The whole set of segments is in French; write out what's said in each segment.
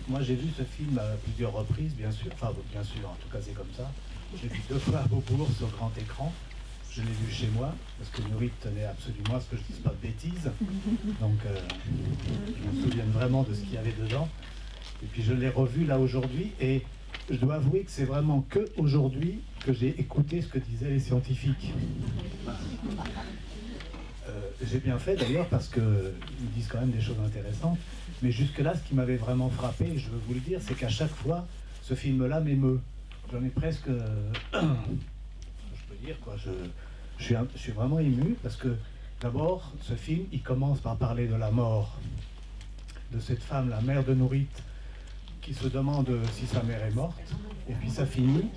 Moi j'ai vu ce film à plusieurs reprises, bien sûr, enfin bien sûr, en tout cas c'est comme ça. Je l'ai vu 2 fois à Beaubourg sur grand écran. Je l'ai vu chez moi, parce que Nourit tenait absolument à ce que je ne dise pas de bêtises. Donc je me souviens vraiment de ce qu'il y avait dedans. Et puis je l'ai revu là aujourd'hui, et je dois avouer que c'est vraiment que aujourd'hui que j'ai écouté ce que disaient les scientifiques. J'ai bien fait d'ailleurs, parce qu'ils disent quand même des choses intéressantes. Mais jusque-là, ce qui m'avait vraiment frappé, je veux vous le dire, c'est qu'à chaque fois, ce film-là m'émeut. J'en ai presque... je peux dire, quoi. Je suis vraiment ému, parce que, d'abord, ce film, il commence par parler de la mort de cette femme, la mère de Nourit, qui se demande si sa mère est morte. Et puis ça finit,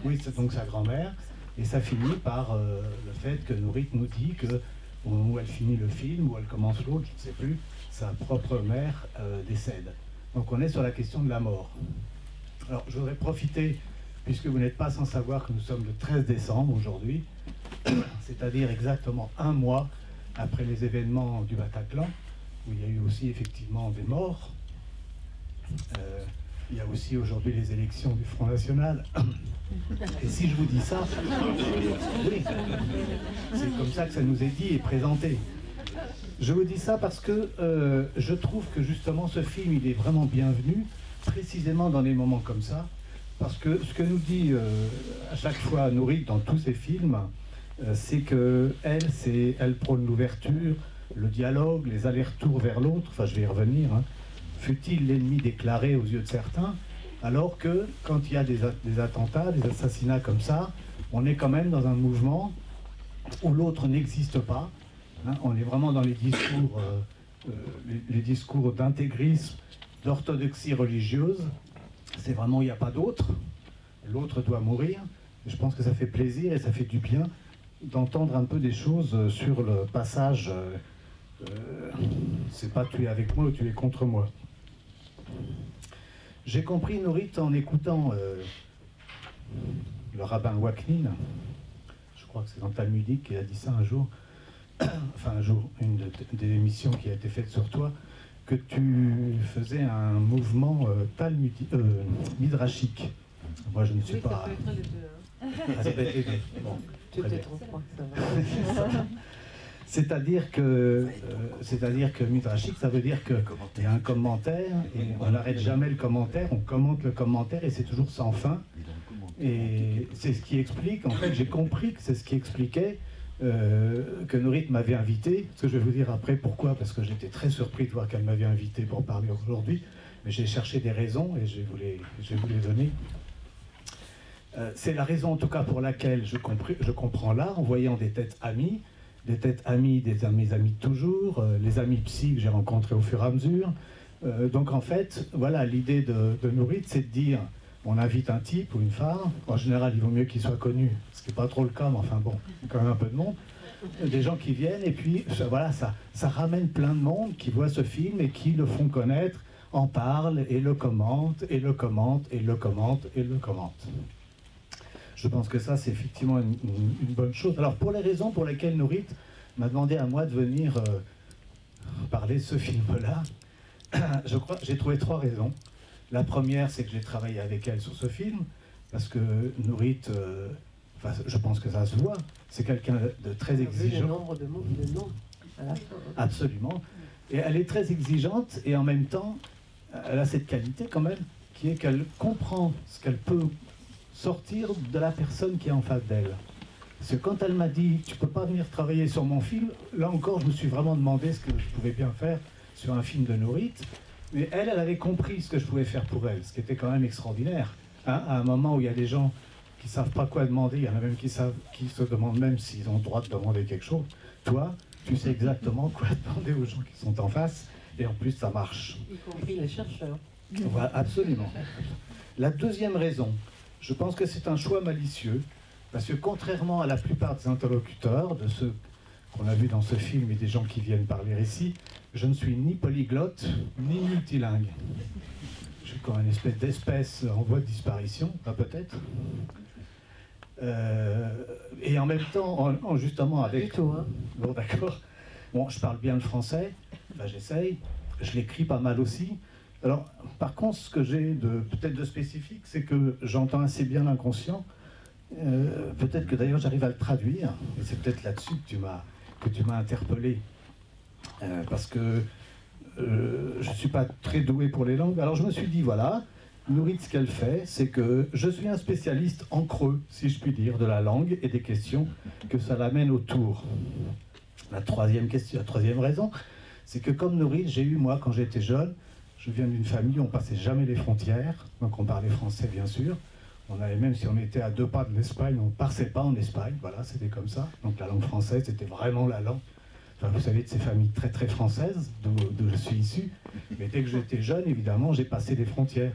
oui, c'est donc sa grand-mère, et ça finit par le fait que Nourit nous dit que, au moment où elle finit le film, où elle commence l'autre, je ne sais plus, sa propre mère décède. Donc on est sur la question de la mort. Alors je voudrais profiter, puisque vous n'êtes pas sans savoir que nous sommes le 13 décembre aujourd'hui, c'est-à-dire exactement 1 mois après les événements du Bataclan, où il y a eu aussi effectivement des morts. Il y a aussi aujourd'hui les élections du Front National. Et si je vous dis ça, oui, c'est comme ça que ça nous est dit et présenté. Je vous dis ça parce que je trouve que justement ce film, il est vraiment bienvenu, précisément dans des moments comme ça, parce que ce que nous dit à chaque fois Nourit dans tous ses films, c'est que elle prône l'ouverture, le dialogue, les allers-retours vers l'autre, enfin je vais y revenir, hein, fut-il l'ennemi déclaré aux yeux de certains, alors que quand il y a des attentats, des assassinats comme ça, on est quand même dans un mouvement où l'autre n'existe pas. Hein, on est vraiment dans les discours d'intégrisme, d'orthodoxie religieuse. C'est vraiment, il n'y a pas d'autre. L'autre doit mourir. Et je pense que ça fait plaisir et ça fait du bien d'entendre un peu des choses sur le passage. C'est pas tu es avec moi ou tu es contre moi. J'ai compris, Nourit, en écoutant le rabbin Waknin, je crois que c'est dans le Talmudique qui a dit ça un jour, enfin un jour, une des émissions qui a été faite sur toi, que tu faisais un mouvement midrashique. Moi je ne suis pas... Ça peut être les deux, hein. Ah, ça peut être... Bon, tu t'es trop froid, ça va. C'est-à-dire que midrashique, ça veut dire qu'il y a un commentaire, et on n'arrête jamais le commentaire, on commente le commentaire, et c'est toujours sans fin. Et c'est ce qui explique, en fait, j'ai compris que c'est ce qui expliquait que Nourit m'avait invité, parce que je vais vous dire après pourquoi, parce que j'étais très surpris de voir qu'elle m'avait invité pour parler aujourd'hui, mais j'ai cherché des raisons, et je vais vous les donner. C'est la raison, en tout cas, pour laquelle je comprends là, en voyant des têtes amies, mes amis de toujours, les amis psy que j'ai rencontrés au fur et à mesure. Donc en fait, voilà, l'idée de Nourit, c'est de dire, on invite un type ou une femme, en général il vaut mieux qu'il soit connu, ce qui n'est pas trop le cas, mais enfin bon, il y a quand même un peu de monde, des gens qui viennent, et puis voilà, ça ramène plein de monde qui voit ce film et qui le font connaître, en parlent, et le commentent, et le commentent, et le commentent, et le commentent. Je pense que ça, c'est effectivement une bonne chose. Alors, pour les raisons pour lesquelles Nourit m'a demandé à moi de venir parler de ce film-là, j'ai trouvé 3 raisons. La première, c'est que j'ai travaillé avec elle sur ce film, parce que Nourit, je pense que ça se voit, c'est quelqu'un de très exigeant. Le nombre de mots, de noms à la fin. Absolument. Et elle est très exigeante, et en même temps, elle a cette qualité quand même, qui est qu'elle comprend ce qu'elle peut sortir de la personne qui est en face d'elle. Parce que quand elle m'a dit « tu peux pas venir travailler sur mon film », là encore je me suis vraiment demandé ce que je pouvais bien faire sur un film de Nourit, mais elle avait compris ce que je pouvais faire pour elle, ce qui était quand même extraordinaire. Hein, à un moment où il y a des gens qui savent pas quoi demander, il y en a même qui se demandent même s'ils ont le droit de demander quelque chose, toi, tu sais exactement quoi demander aux gens qui sont en face, et en plus ça marche. Y compris les chercheurs. Voilà, absolument. La deuxième raison, je pense que c'est un choix malicieux, Parce que contrairement à la plupart des interlocuteurs, de ceux qu'on a vus dans ce film et des gens qui viennent par les récits, je ne suis ni polyglotte, ni multilingue. Je suis comme une d'espèce en voie de disparition, peut-être. Et en même temps, justement avec... Du tout, hein. Bon, d'accord. Bon, je parle bien le français, enfin, j'essaye. Je l'écris pas mal aussi. Alors, par contre, ce que j'ai peut-être de spécifique, c'est que j'entends assez bien l'inconscient. Peut-être que d'ailleurs j'arrive à le traduire. Et c'est peut-être là-dessus que tu m'as interpellé. Parce que je ne suis pas très doué pour les langues. Alors je me suis dit, voilà, Nourit, ce qu'elle fait, c'est que je suis un spécialiste en creux, si je puis dire, de la langue et des questions que ça l'amène autour. La troisième raison, c'est que comme Nourit, j'ai eu, moi, quand j'étais jeune, je viens d'une famille où on ne passait jamais les frontières, donc on parlait français, bien sûr. On avait, même si on était à 2 pas de l'Espagne, on ne passait pas en Espagne, voilà, c'était comme ça. Donc la langue française, c'était vraiment la langue. Enfin, vous savez, de ces familles très très françaises, d'où je suis issu. Mais dès que j'étais jeune, évidemment, j'ai passé les frontières.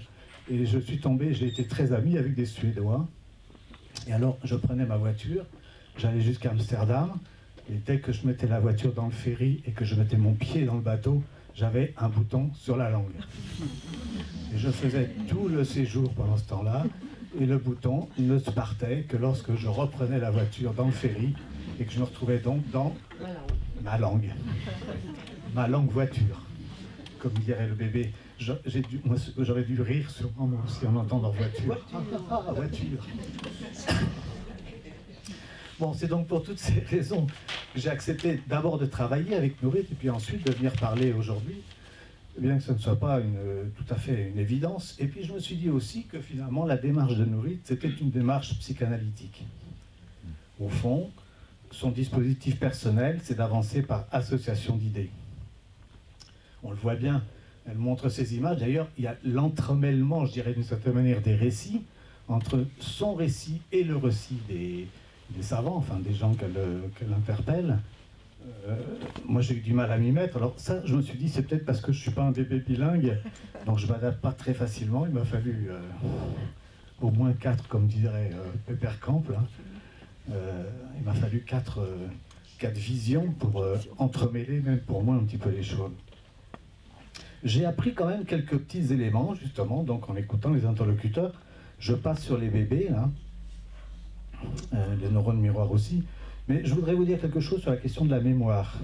Et je suis tombé, j'ai été très ami avec des Suédois. Et alors, je prenais ma voiture, j'allais jusqu'à Amsterdam, et dès que je mettais la voiture dans le ferry et que je mettais mon pied dans le bateau, j'avais un bouton sur la langue. Et je faisais tout le séjour pendant ce temps-là, et le bouton ne se partait que lorsque je reprenais la voiture dans le ferry, et que je me retrouvais donc dans ma langue voiture, comme dirait le bébé. J'aurais dû rire sûrement moi aussi en entendant voiture. Voiture. Bon, c'est donc pour toutes ces raisons que j'ai accepté d'abord de travailler avec Nourit et puis ensuite de venir parler aujourd'hui, bien que ce ne soit pas tout à fait une évidence. Et puis je me suis dit aussi que finalement la démarche de Nourit, c'était une démarche psychanalytique. Au fond, son dispositif personnel, c'est d'avancer par association d'idées. On le voit bien, elle montre ces images. D'ailleurs, il y a l'entremêlement, je dirais d'une certaine manière, des récits, entre son récit et le récit des savants, enfin des gens qu'elle interpelle. Moi, j'ai eu du mal à m'y mettre. Alors ça, je me suis dit, c'est peut-être parce que je ne suis pas un bébé bilingue, donc je ne m'adapte pas très facilement. Il m'a fallu au moins 4, comme dirait Pepper Camp, là. Il m'a fallu 4 visions pour entremêler, même pour moi, un petit peu les choses. J'ai appris quand même quelques petits éléments, justement, donc en écoutant les interlocuteurs. Je passe sur les bébés, là, les neurones miroirs aussi, mais je voudrais vous dire quelque chose sur la question de la mémoire.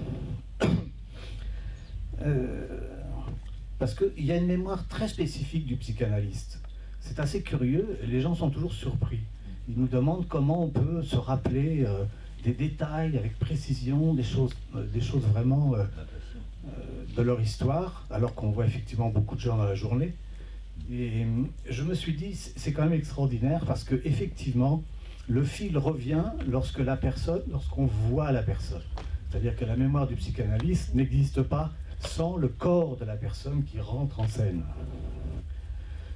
Parce qu'il y a une mémoire très spécifique du psychanalyste. C'est assez curieux, les gens sont toujours surpris. Ils nous demandent comment on peut se rappeler des détails avec précision, des choses vraiment de leur histoire, alors qu'on voit effectivement beaucoup de gens dans la journée. Et je me suis dit, c'est quand même extraordinaire parce que effectivement, le fil revient lorsqu'on voit la personne. C'est-à-dire que la mémoire du psychanalyste n'existe pas sans le corps de la personne qui rentre en scène.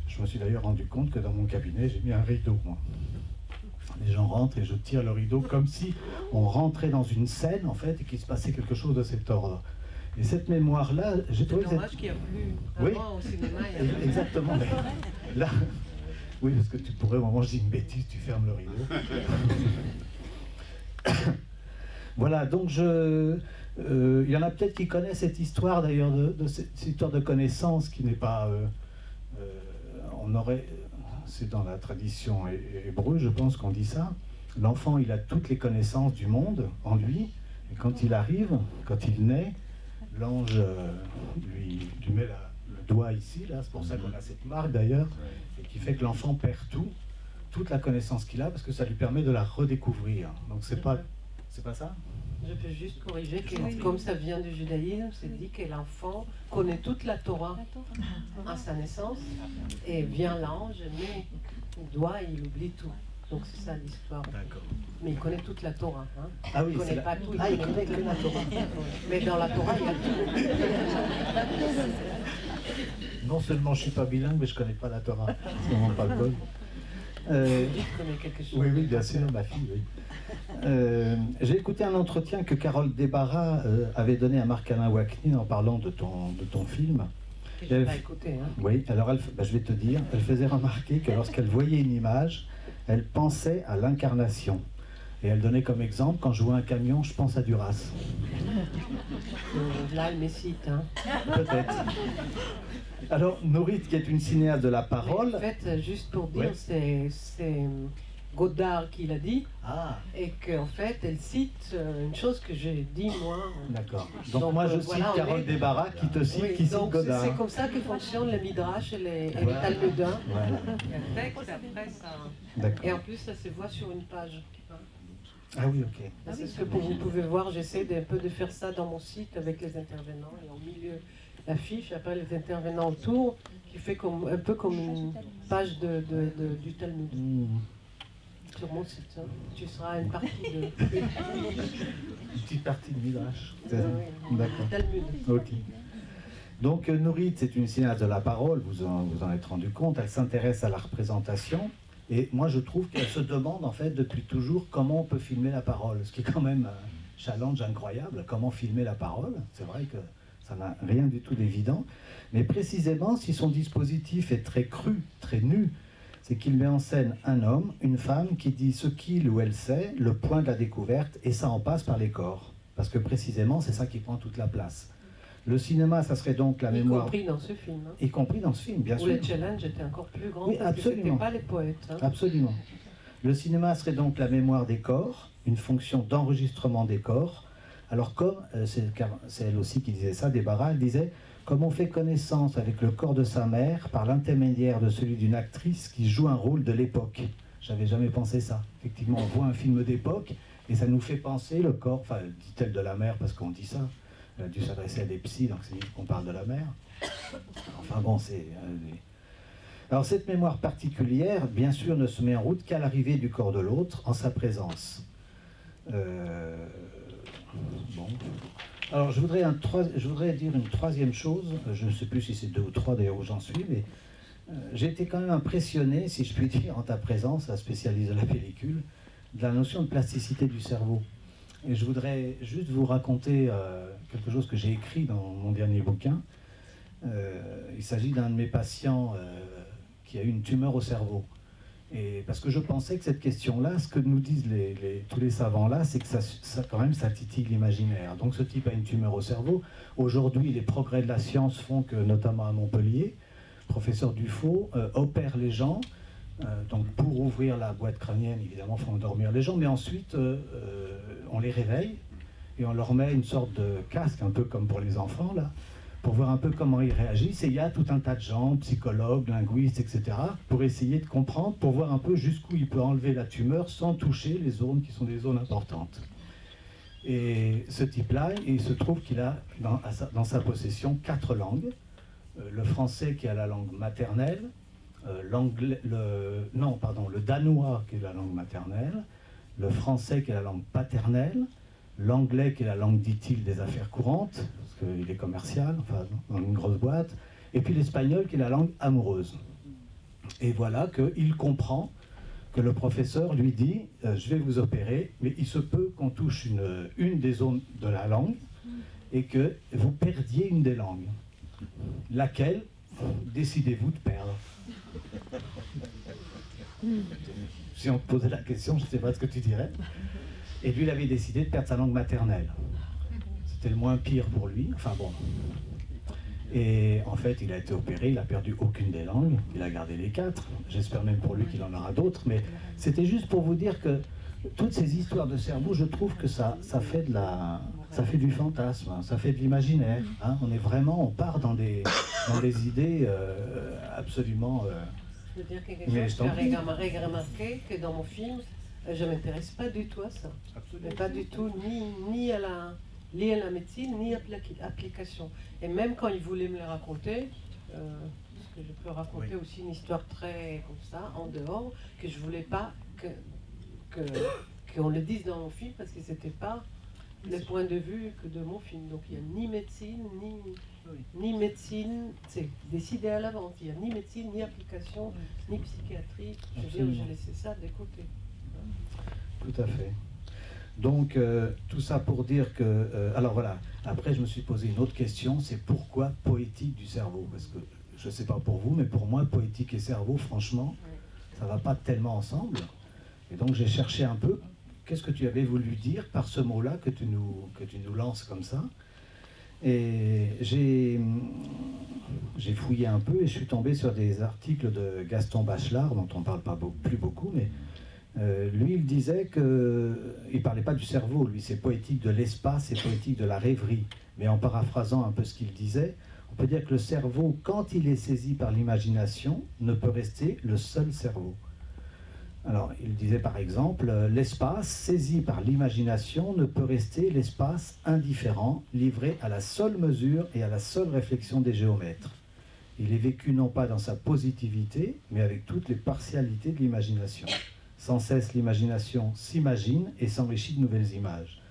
Je me suis d'ailleurs rendu compte que dans mon cabinet, j'ai mis un rideau, moi. Les gens rentrent et je tire le rideau comme si on rentrait dans une scène, en fait, et qu'il se passait quelque chose de cet ordre. Et cette mémoire-là, j'ai trouvé... C'est dommage qu'il n'y a plus avant au cinéma. Exactement. Mais là, oui, parce que tu pourrais, au moment où je dis une bêtise, tu fermes le rideau. Voilà, donc il y en a peut-être qui connaissent cette histoire, d'ailleurs, de cette histoire de connaissance qui n'est pas... c'est dans la tradition hébreu, je pense qu'on dit ça. L'enfant, il a toutes les connaissances du monde en lui, et quand il arrive, quand il naît, l'ange lui met le doigt ici, là, c'est pour ça qu'on a cette marque d'ailleurs, et qui fait que l'enfant perd toute la connaissance qu'il a, parce que ça lui permet de la redécouvrir. Donc c'est pas ça? Je peux juste corriger que, comme ça vient du judaïsme, c'est dit que l'enfant connaît toute la Torah à sa naissance, et vient l'ange, met le doigt et il oublie tout. Donc c'est ça l'histoire. D'accord. Mais il connaît toute la Torah. Hein. Ah oui, il connaît pas tout. Il connaît que la Torah. Mais dans la Torah, il y a tout. Non seulement je suis pas bilingue, mais je connais pas la Torah. C'est vraiment pas le bon. Tu connais quelque chose. Oui, bien sûr, ma fille, oui. J'ai écouté un entretien que Carole Desbarras avait donné à Marc-Alain Waknin en parlant de ton film. Je n'ai pas écouté. Hein. Oui, alors je vais te dire, elle faisait remarquer que lorsqu'elle voyait une image, elle pensait à l'incarnation. Et elle donnait comme exemple, quand je vois un camion, je pense à Duras. Là, elle m'écite. Hein. Peut-être. Alors, Nourit, qui est une cinéaste de la parole... Mais en fait, juste pour dire, c'est Godard qui l'a dit, et qu'en fait, elle cite une chose que j'ai dit moi. D'accord. Donc moi, je cite Carole Desbarras qui te cite, qui cite Godard. C'est comme ça que fonctionnent les Midrash et les Talmudins. Voilà. Après, ça... Et en plus, ça se voit sur une page. Ah oui, ok. C'est ce que vous pouvez voir, j'essaie un peu de faire ça dans mon site avec les intervenants, et en milieu l'affiche, après les intervenants autour, qui fait un peu comme une page du Talmud. Sur mon site, hein. Tu seras une partie de... Une petite partie de Midrash. Oui, d'accord. Talmud. Ok. Donc Nourit, c'est une cinéaste de la parole, vous en êtes rendu compte, elle s'intéresse à la représentation. Et moi, je trouve qu'elle se demande, en fait, depuis toujours, comment on peut filmer la parole. Ce qui est quand même un challenge incroyable, comment filmer la parole. C'est vrai que ça n'a rien du tout d'évident. Mais précisément, si son dispositif est très cru, très nu, c'est qu'il met en scène un homme, une femme, qui dit ce qu'il ou elle sait, le point de la découverte, et ça en passe par les corps. Parce que précisément, c'est ça qui prend toute la place. Le cinéma, ça serait donc la mémoire... Y compris dans ce film. Hein. Y compris dans ce film, bien sûr. Où les challenges étaient encore plus grands, oui, parce absolument. que ce n'étaient pas les poètes. Hein. Absolument. Le cinéma serait donc la mémoire des corps, une fonction d'enregistrement des corps. Alors comme, c'est elle aussi qui disait ça, Desbarras, elle disait, comme on fait connaissance avec le corps de sa mère par l'intermédiaire de celui d'une actrice qui joue un rôle de l'époque. J'avais jamais pensé ça. Effectivement, on voit un film d'époque et ça nous fait penser le corps, enfin, dit-elle de la mère parce qu'on dit ça. Elle a dû s'adresser à des psys, donc c'est qu'on parle de la mère. Enfin bon, c'est... Alors cette mémoire particulière, bien sûr, ne se met en route qu'à l'arrivée du corps de l'autre, en sa présence. Bon. Alors je voudrais dire une troisième chose, je ne sais plus si c'est 2 ou 3 d'ailleurs où j'en suis, mais j'ai été quand même impressionné, si je puis dire, en ta présence, la spécialiste de la pellicule, de la notion de plasticité du cerveau. Et je voudrais juste vous raconter quelque chose que j'ai écrit dans mon dernier bouquin. Il s'agit d'un de mes patients qui a eu une tumeur au cerveau. Et parce que je pensais que cette question-là, ce que nous disent tous les savants là, c'est que quand même, ça titille l'imaginaire. Donc ce type a une tumeur au cerveau. Aujourd'hui, les progrès de la science font que, notamment à Montpellier, professeur Dufaux opère les gens. Donc pour ouvrir la boîte crânienne, évidemment, il faut endormir les gens, mais ensuite on les réveille et on leur met une sorte de casque, un peu comme pour les enfants, là, pour voir un peu comment ils réagissent. Et il y a tout un tas de gens, psychologues, linguistes, etc., pour essayer de comprendre, pour voir un peu jusqu'où il peut enlever la tumeur sans toucher les zones qui sont des zones importantes. Et ce type-là, il se trouve qu'il a dans sa possession 4 langues. Le français qui est la langue maternelle, le danois qui est la langue maternelle, le français qui est la langue paternelle, l'anglais qui est la langue, dit-il, des affaires courantes, parce qu'il est commercial, enfin, dans une grosse boîte, et puis l'espagnol qui est la langue amoureuse. Et voilà qu'il comprend que le professeur lui dit je vais vous opérer, mais il se peut qu'on touche une des zones de la langue et que vous perdiez une des langues. Laquelle décidez-vous de perdre? Si on te posait la question, je ne sais pas ce que tu dirais. Et lui, il avait décidé de perdre sa langue maternelle. C'était le moins pire pour lui. Enfin bon. Et en fait, il a été opéré, il n'a perdu aucune des langues. Il a gardé les 4. J'espère même pour lui qu'il en aura d'autres. Mais c'était juste pour vous dire que toutes ces histoires de cerveau, je trouve que ça fait du fantasme, hein, ça fait de l'imaginaire. Hein. On part dans des idées absolument... Je veux dire quelque chose, tu as remarqué que dans mon film, je ne m'intéresse pas du tout à ça. Absolument. Pas du tout, ni à la médecine, ni à l'application. Et même quand il voulait me le raconter, parce que je peux raconter aussi une histoire très comme ça, en dehors, que je ne voulais pas qu'on le dise dans mon film, parce que ce n'était pas le point de vue que de mon film. Donc il n'y a ni médecine, ni médecine, c'est décidé à l'avance, il n'y a ni médecine, ni application, ni psychiatrie. Je veux dire, j'ai laissé ça de côté. Tout à fait. Donc, tout ça pour dire que... alors voilà, après je me suis posé une autre question, c'est pourquoi poétique du cerveau? Parce que, je ne sais pas pour vous, mais pour moi, poétique et cerveau, franchement, ça ne va pas tellement ensemble. Et donc j'ai cherché un peu, qu'est-ce que tu avais voulu dire par ce mot-là que tu nous lances comme ça. Et j'ai fouillé un peu et je suis tombé sur des articles de Gaston Bachelard, dont on ne parle pas plus beaucoup, mais lui, il disait que... Il ne parlait pas du cerveau, lui, c'est poétique de l'espace, c'est poétique de la rêverie. Mais en paraphrasant un peu ce qu'il disait, on peut dire que le cerveau, quand il est saisi par l'imagination, ne peut rester le seul cerveau. Alors, il disait par exemple, l'espace saisi par l'imagination ne peut rester l'espace indifférent, livré à la seule mesure et à la seule réflexion des géomètres. Il est vécu non pas dans sa positivité, mais avec toutes les partialités de l'imagination. Sans cesse, l'imagination s'imagine et s'enrichit de nouvelles images.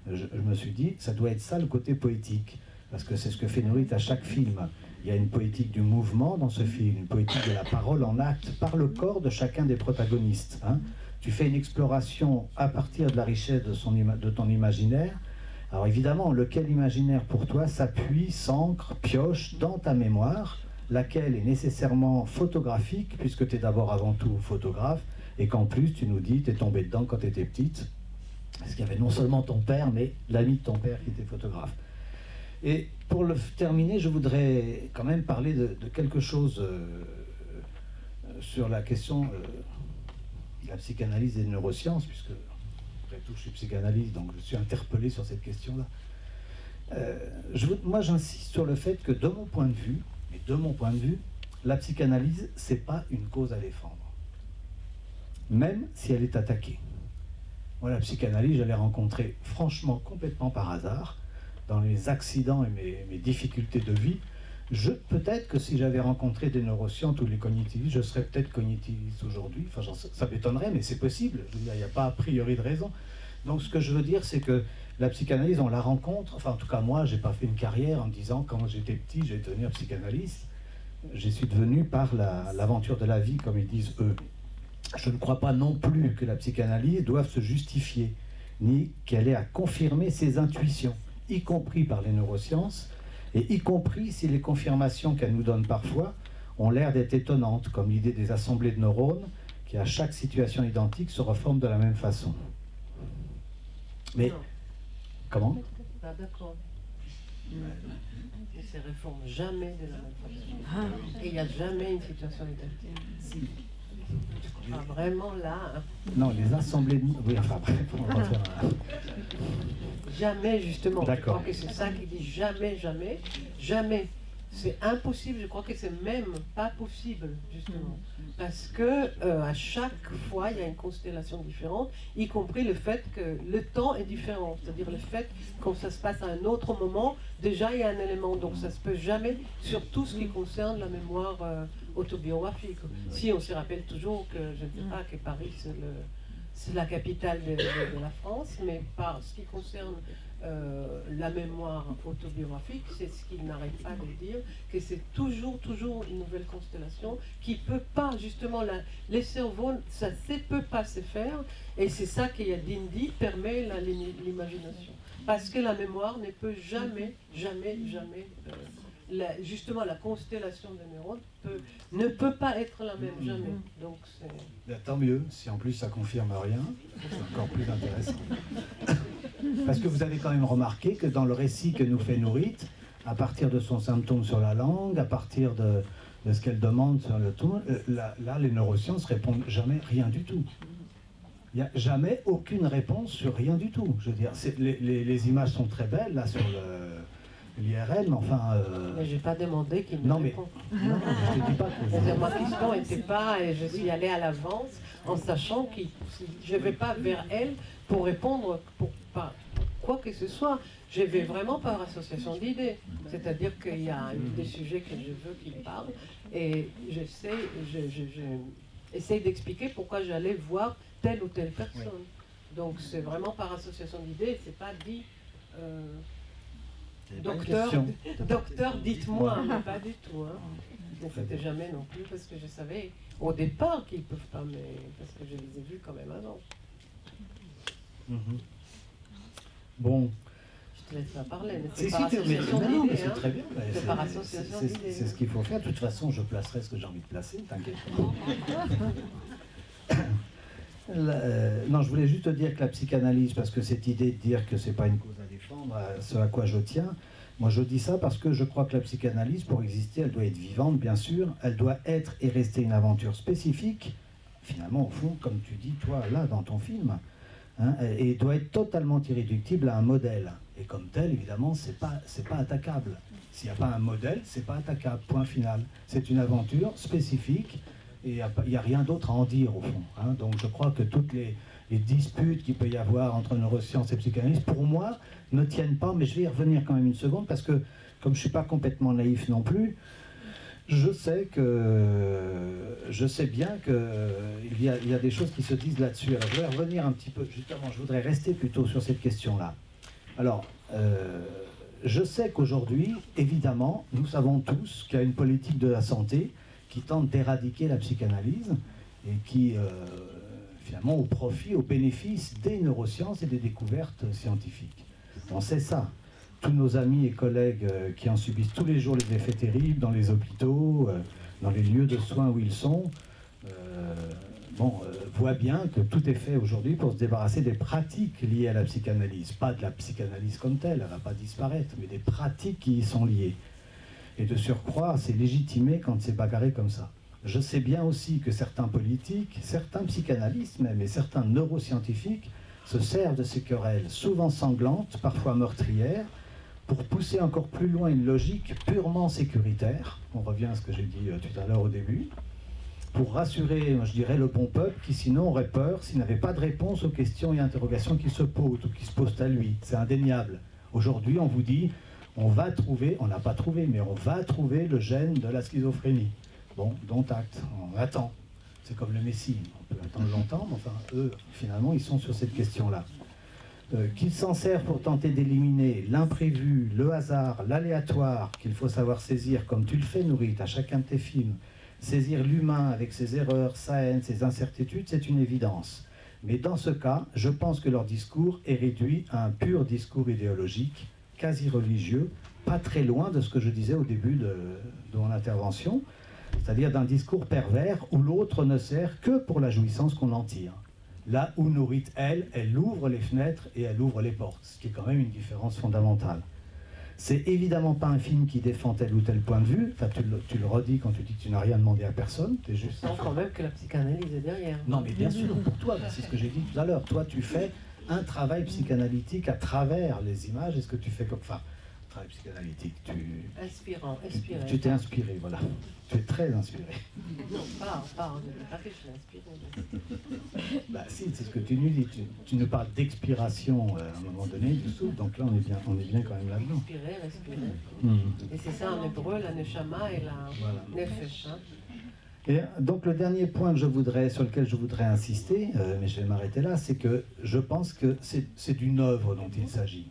Je me suis dit, ça doit être ça le côté poétique, parce que c'est ce que fait Nourit à chaque film. Il y a une poétique du mouvement dans ce film, une poétique de la parole en acte, par le corps de chacun des protagonistes. Hein. Tu fais une exploration à partir de la richesse de ton imaginaire. Alors évidemment, lequel imaginaire pour toi s'appuie, s'ancre, pioche dans ta mémoire, laquelle est nécessairement photographique, puisque tu es d'abord avant tout photographe, et qu'en plus, tu nous dis, tu es tombée dedans quand tu étais petite, parce qu'il y avait non seulement ton père, mais l'ami de ton père qui était photographe. Et pour le terminer, je voudrais quand même parler de quelque chose sur la question de la psychanalyse et des neurosciences, puisque après tout, je suis psychanalyste, donc je suis interpellé sur cette question-là. Moi, j'insiste sur le fait que de mon point de vue, la psychanalyse, c'est pas une cause à défendre, même si elle est attaquée. Moi, la psychanalyse, je l'ai rencontrée franchement complètement par hasard, dans les accidents et mes difficultés de vie. Peut-être que si j'avais rencontré des neurosciences ou les cognitivistes, je serais peut-être cognitiviste aujourd'hui. Enfin, ça m'étonnerait, mais c'est possible. Je veux dire, il n'y a pas a priori de raison. Donc, ce que je veux dire, c'est que la psychanalyse, on la rencontre. Enfin, en tout cas, moi, je n'ai pas fait une carrière en me disant, quand j'étais petit, je vais devenir psychanalyste. J'y suis devenu par l'aventure de la vie, comme ils disent eux. Je ne crois pas non plus que la psychanalyse doive se justifier, ni qu'elle ait à confirmer ses intuitions, y compris par les neurosciences, et y compris si les confirmations qu'elle nous donne parfois ont l'air d'être étonnantes, comme l'idée des assemblées de neurones, qui à chaque situation identique se reforment de la même façon. Mais, non. Comment ? Ah, d'accord. Ils ne se reforment jamais de la même façon. Et il n'y a jamais une situation identique. Si. Ah, vraiment là. Non, les assemblées de... Oui, enfin, bref, on va faire un... Jamais, justement. Je crois que c'est ça qui dit jamais, jamais, jamais. C'est impossible, je crois que c'est même pas possible, justement. Parce que à chaque fois, il y a une constellation différente, y compris le fait que le temps est différent. C'est-à-dire le fait que quand ça se passe à un autre moment, déjà il y a un élément. Donc ça se peut jamais sur tout ce qui concerne la mémoire autobiographique. Si on se rappelle toujours que, je ne sais pas, que Paris c'est la capitale de la France, mais par ce qui concerne la mémoire autobiographique, c'est ce qu'il n'arrête pas de dire, que c'est toujours une nouvelle constellation qui ne peut pas, justement, les cerveaux, ça ne peut pas se faire, et c'est ça qu'il y a d'Indy permet l'imagination. Parce que la mémoire ne peut jamais, justement la constellation des neurones ne peut pas être la même, jamais. Donc tant mieux, si en plus ça confirme rien, c'est encore plus intéressant. Parce que vous avez quand même remarqué que dans le récit que nous fait Nourit, à partir de son symptôme sur la langue, à partir de ce qu'elle demande sur le ton, là les neurosciences répondent jamais rien du tout. Il n'y a jamais aucune réponse sur rien du tout. Je veux dire, les images sont très belles là sur l'IRL, mais enfin... Mais je n'ai pas demandé qu'il me réponde. Non, je ne te dis pas que... Ma question n'était pas, et je suis allée à l'avance en sachant que je ne vais pas vers elle pour répondre pour quoi que ce soit. Je vais vraiment par association d'idées. C'est-à-dire qu'il y a des sujets que je veux qu'il parle, et j'essaie d'expliquer pourquoi j'allais voir telle ou telle personne. Oui. Donc c'est vraiment par association d'idées, c'est pas dit... Docteur, dites-moi, mais pas du tout. Hein. Mais c'était jamais non plus parce que je savais au départ qu'ils ne peuvent pas, mais parce que je les ai vus quand même avant. Bon. Je te laisse pas parler, mais c'est par association d'idées. Mais c'est très bien. C'est par association d'idées. C'est ce qu'il faut faire. De toute façon, je placerai ce que j'ai envie de placer, t'inquiète pas. Non, je voulais juste te dire que la psychanalyse, parce que cette idée de dire que c'est pas une cause à défendre, ce à quoi je tiens, moi je dis ça parce que je crois que la psychanalyse, pour exister, elle doit être vivante, bien sûr, elle doit être et rester une aventure spécifique, finalement, au fond, comme tu dis, toi, là, dans ton film, hein, et doit être totalement irréductible à un modèle. Et comme tel, évidemment, c'est pas attaquable. S'il n'y a pas un modèle, c'est pas attaquable, point final. C'est une aventure spécifique, et il n'y a rien d'autre à en dire, au fond. Hein. Donc je crois que toutes les disputes qu'il peut y avoir entre neurosciences et psychanalyse, pour moi, ne tiennent pas, mais je vais y revenir quand même une seconde, parce que, comme je ne suis pas complètement naïf non plus, je sais bien qu'il y a des choses qui se disent là-dessus. Alors je vais revenir un petit peu, justement, je voudrais rester plutôt sur cette question-là. Alors, je sais qu'aujourd'hui, évidemment, nous savons tous qu'il y a une politique de la santé qui tente d'éradiquer la psychanalyse et qui, finalement, au profit, au bénéfice des neurosciences et des découvertes scientifiques. On sait ça. Tous nos amis et collègues qui en subissent tous les jours les effets terribles dans les hôpitaux, dans les lieux de soins où ils sont, voient bien que tout est fait aujourd'hui pour se débarrasser des pratiques liées à la psychanalyse. Pas de la psychanalyse comme telle, elle ne va pas disparaître, mais des pratiques qui y sont liées. Et de surcroît, c'est légitimé quand c'est bagarré comme ça. Je sais bien aussi que certains politiques, certains psychanalystes même, et certains neuroscientifiques se servent de ces querelles, souvent sanglantes, parfois meurtrières, pour pousser encore plus loin une logique purement sécuritaire, on revient à ce que j'ai dit tout à l'heure au début, pour rassurer, je dirais, le bon peuple qui sinon aurait peur s'il n'avait pas de réponse aux questions et interrogations qui se posent ou qui se posent à lui. C'est indéniable. Aujourd'hui, on vous dit, on va trouver, on n'a pas trouvé, mais on va trouver le gène de la schizophrénie. Bon, dont acte, on attend. C'est comme le Messie, on peut attendre longtemps, mais enfin, eux, finalement, ils sont sur cette question-là. Qu'ils s'en servent pour tenter d'éliminer l'imprévu, le hasard, l'aléatoire, qu'il faut savoir saisir, comme tu le fais, Nourit, à chacun de tes films. Saisir l'humain avec ses erreurs, sa haine, ses incertitudes, c'est une évidence. Mais dans ce cas, je pense que leur discours est réduit à un pur discours idéologique, quasi religieux, pas très loin de ce que je disais au début de mon intervention, c'est-à-dire d'un discours pervers où l'autre ne sert que pour la jouissance qu'on en tire. Là où Nourit, elle ouvre les fenêtres et elle ouvre les portes, ce qui est quand même une différence fondamentale. C'est évidemment pas un film qui défend tel ou tel point de vue, enfin tu le redis quand tu dis que tu n'as rien demandé à personne, tu es juste... Je sens quand même que la psychanalyse est derrière. Non mais bien sûr, pour toi, c'est ce que j'ai dit tout à l'heure, toi tu fais un travail psychanalytique à travers les images, et ce que tu fais comme... Enfin, travail psychanalytique, inspiré. Tu t'es inspiré, voilà. Tu es très inspiré. Non, pas que je suis inspiré. Bah si, c'est ce que tu nous dis. Tu nous parles d'expiration à un moment donné du souffle, donc là on est bien quand même là-dedans. Respirer. Et c'est ça en hébreu, la neshama et la nefesh. Hein. Et donc le dernier point sur lequel je voudrais insister, mais je vais m'arrêter là, c'est que je pense que c'est d'une œuvre dont il s'agit.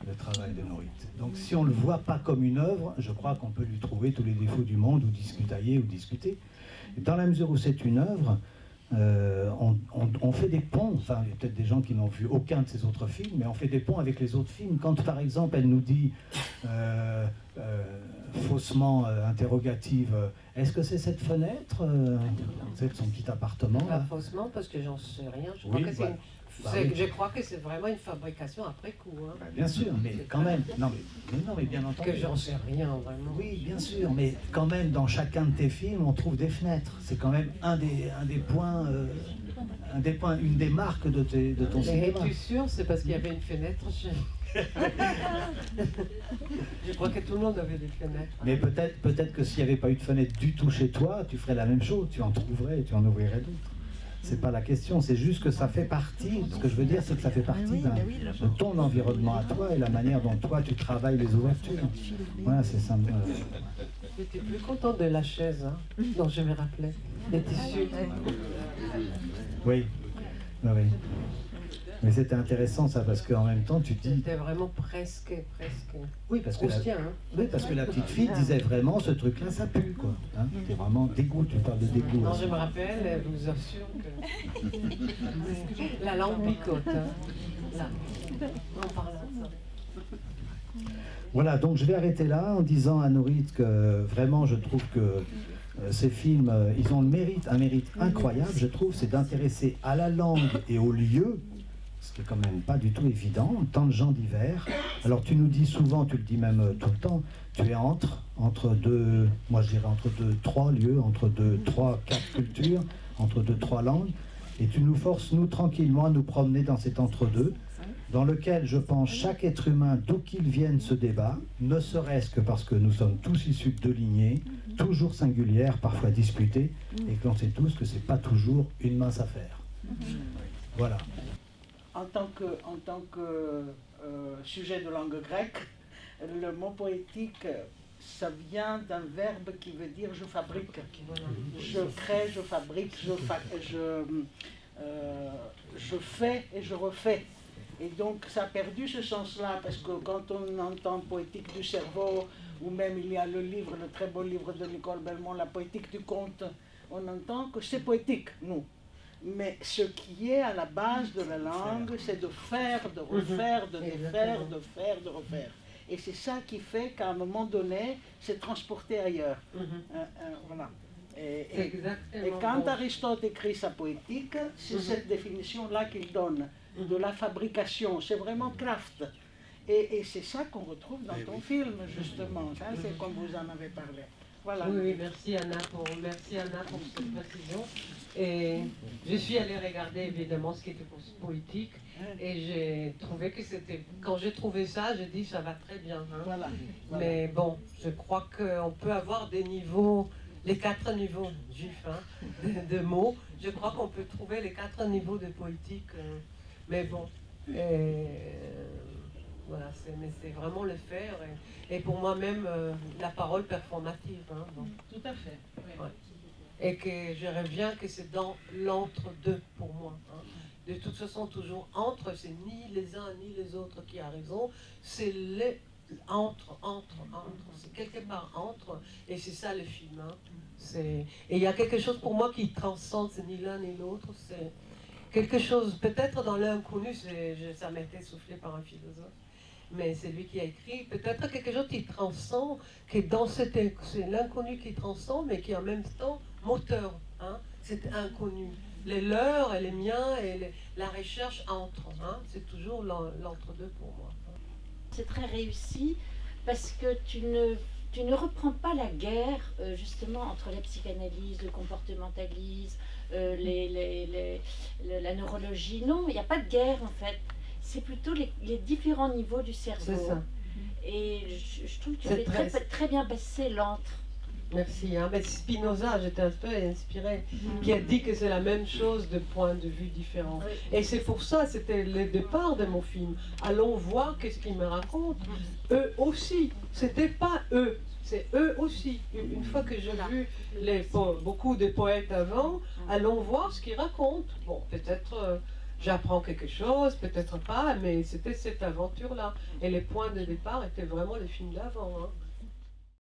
Le travail de Nourit. Donc si on ne le voit pas comme une œuvre, je crois qu'on peut lui trouver tous les défauts du monde, ou discuter. Et dans la mesure où c'est une œuvre, on fait des ponts, enfin il y a peut-être des gens qui n'ont vu aucun de ses autres films, mais on fait des ponts avec les autres films. Quand par exemple elle nous dit faussement interrogative, est-ce que c'est cette fenêtre, c'est son petit appartement Pas faussement, parce que j'en sais rien, je crois que c'est vraiment une fabrication après coup. Hein. Bah, bien sûr, mais quand même. Non, mais bien entendu. Que j'en sais rien, vraiment. Oui, bien sûr, mais quand même, dans chacun de tes films, on trouve des fenêtres. C'est quand même un des points, une des marques de ton cinéma. Es-tu sûr? C'est parce qu'il y avait une fenêtre Je crois que tout le monde avait des fenêtres. Mais peut-être que s'il n'y avait pas eu de fenêtre du tout chez toi, tu ferais la même chose. Tu en trouverais, tu en ouvrirais d'autres. C'est pas la question, c'est juste que ça fait partie, ce que je veux dire, c'est que ça fait partie de ton environnement à toi et la manière dont toi tu travailles les ouvertures. Voilà, c'est ça. J'étais plus content de la chaise, hein, dont je me rappelais, des tissus. Oui. Mais c'était intéressant ça, parce qu'en même temps tu dis... C'était vraiment presque... Oui, parce que la petite fille disait vraiment, ce truc-là, ça pue, quoi. Hein, t'es vraiment dégoût, tu parles de dégoût. Non, je me rappelle, je vous assure que... La langue picote, hein. Là, en parlant de ça. Voilà, donc je vais arrêter là en disant à Nourit que vraiment je trouve que Ces films, ils ont un mérite incroyable, je trouve, c'est d'intéresser à la langue et au lieu, ce qui est quand même pas du tout évident, tant de gens divers. Alors tu nous dis souvent, tu le dis même tout le temps, tu es entre deux, moi je dirais entre deux, trois lieux, entre deux, trois, quatre cultures, entre deux, trois langues, et tu nous forces, nous, tranquillement, à nous promener dans cet entre-deux, dans lequel, je pense, chaque être humain, d'où qu'il vienne, se débat, ne serait-ce que parce que nous sommes tous issus de deux lignées, toujours singulières, parfois disputées, et que l'on sait tous que c'est pas toujours une mince affaire. Voilà. En tant que sujet de langue grecque, le mot poétique, ça vient d'un verbe qui veut dire je fabrique. Je crée, je fabrique, je fais et je refais. Et donc ça a perdu ce sens-là, parce que quand on entend poétique du cerveau, ou même il y a le très beau livre de Nicole Belmont, La poétique du conte, on entend que c'est poétique, nous. Mais ce qui est à la base de la langue, c'est de faire, de refaire, de défaire, de faire, de refaire. Et c'est ça qui fait qu'à un moment donné, c'est transporté ailleurs. Voilà. Et quand Aristote écrit sa poétique, c'est cette définition-là qu'il donne, de la fabrication. C'est vraiment craft. Et c'est ça qu'on retrouve dans ton film, justement. Ça, c'est comme vous en avez parlé. Voilà. Oui, merci Anna pour cette précision. Et je suis allée regarder évidemment ce qui était poétique, et j'ai trouvé que c'était... Quand j'ai trouvé ça, j'ai dit ça va très bien. Hein. Voilà. Mais bon, je crois qu'on peut avoir des niveaux, les 4 niveaux juifs de mots. Je crois qu'on peut trouver les 4 niveaux de poétique. Mais bon, voilà, mais c'est vraiment le faire. Et pour moi-même, la parole performative. Hein, donc. Tout à fait. Oui. Ouais. Et que je reviens que c'est dans l'entre-deux pour moi. Hein. De toute façon, toujours entre, c'est ni les uns ni les autres qui a raison, c'est les entre, c'est quelque part entre, et c'est ça le film. Hein. Et il y a quelque chose pour moi qui transcende, c'est ni l'un ni l'autre, c'est quelque chose, peut-être dans l'inconnu, ça m'a été soufflé par un philosophe, mais c'est lui qui a écrit, peut-être quelque chose qui transcende, qui est dans c'est l'inconnu qui transcende, mais qui est en même temps moteur, hein, c'est inconnu. Les leurs et les miens et la recherche entre, hein, c'est toujours l'entre-deux pour moi. C'est très réussi parce que tu ne reprends pas la guerre justement entre la psychanalyse, le comportementalisme, la neurologie. Non, il n'y a pas de guerre en fait. C'est plutôt les différents niveaux du cerveau. C'est ça. Et je trouve que tu fais très bien passer l'entre. Merci. Hein. Mais Spinoza, j'étais un peu inspirée, qui a dit que c'est la même chose de points de vue différents. Oui. Et c'est pour ça, c'était le départ de mon film. Allons voir qu'est-ce qu'ils me racontent. Eux aussi. C'était pas eux, c'est eux aussi. Une fois que j'ai vu beaucoup de poètes avant, allons voir ce qu'ils racontent. Bon, peut-être j'apprends quelque chose, peut-être pas, mais c'était cette aventure-là. Et les points de départ étaient vraiment les films d'avant. Hein.